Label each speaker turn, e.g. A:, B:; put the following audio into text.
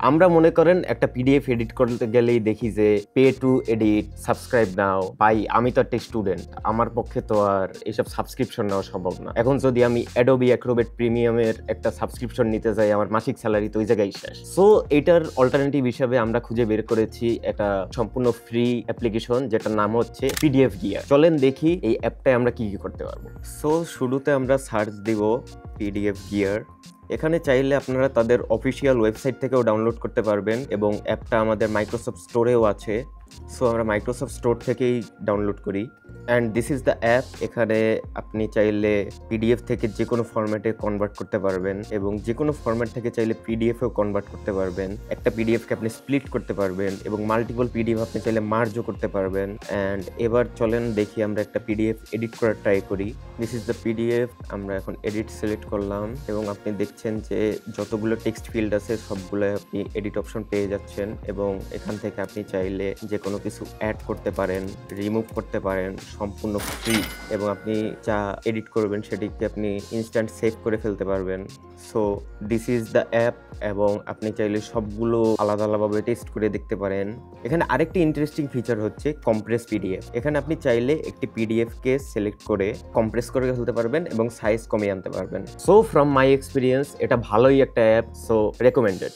A: আমরা মনে করেন একটা পিডিএফ এডিট করতে গেলেই দেখি যে পে টু এডিট, সাবস্ক্রাইব নাও। ভাই আমি তো একটা স্টুডেন্ট, আমার পক্ষে তো আর এসব সাবস্ক্রিপশন নেওয়া সম্ভব না। এখন যদি আমি অ্যাডোবি অ্যাক্রোবেট প্রিমিয়ামের একটা সাবস্ক্রিপশন নিতে যাই, আমার মাসিক স্যালারি তো ওই জায়গায় শেষ। সো এটার অল্টারনেটিভ হিসাবে আমরা খুঁজে বের করেছি একটা সম্পূর্ণ ফ্রি অ্যাপ্লিকেশন যেটার নাম হচ্ছে পিডিএফ গিয়ার। চলেন দেখি এই অ্যাপটায় আমরা কি কি করতে পারবো। সো শুরুতে আমরা সার্চ দিব পিডিএফ গিয়ার। এখানে চাইলে আপনারা তাদের অফিসিয়াল ওয়েবসাইট থেকেও ডাউনলোড করতে পারবেন এবং অ্যাপটা আমাদের মাইক্রোসফট স্টোরেও আছে। সো আমরা মাইক্রোসফট স্টোর থেকেই ডাউনলোড করি। And this is the app. এখানে আপনি চাইলে পিডিএফ থেকে যে কোনো ফরম্যাটে কনভার্ট করতে পারবেন এবং যে কোনো ফরম্যাট থেকে চাইলে পিডিএফেও কনভার্ট করতে পারবেন। একটা পিডিএফকে আপনি স্প্লিট করতে পারবেন এবং মাল্টিপল পিডিএফ আপনি চাইলে মার্জও করতে পারবেন। অ্যান্ড এবার চলেন দেখি আমরা একটা পিডিএফ এডিট করার ট্রাই করি। This is the PDF. আমরা এখন এডিট সিলেক্ট করলাম এবং আপনি দেখছেন যে যতগুলো টেক্সট ফিল্ড আছে সবগুলো আপনি এডিট অপশন পেয়ে যাচ্ছেন এবং এখান থেকে আপনি চাইলে যে কোনো কিছু অ্যাড করতে পারেন, রিমুভ করতে পারেন, সম্পূর্ণ ফ্রি। এবং আপনি যা এডিট করবেন সেটিকে আপনি ইনস্ট্যান্ট সেভ করে ফেলতে পারবেন। So this is the app এবং আপনি চাইলে সবগুলো আলাদা আলাদাভাবে টেস্ট করে দেখতে পারেন। এখানে আরেকটি ইন্টারেস্টিং ফিচার হচ্ছে কম্প্রেস পিডিএফ। এখানে আপনি চাইলে একটি পিডিএফকে সিলেক্ট করে কম্প্রেস করে ফেলতে পারবেন এবং সাইজ কমিয়ে আনতে পারবেন। সো ফ্রম মাই এক্সপিরিয়েন্স এটা ভালোই একটা অ্যাপ, সো রেকমেন্ডেড।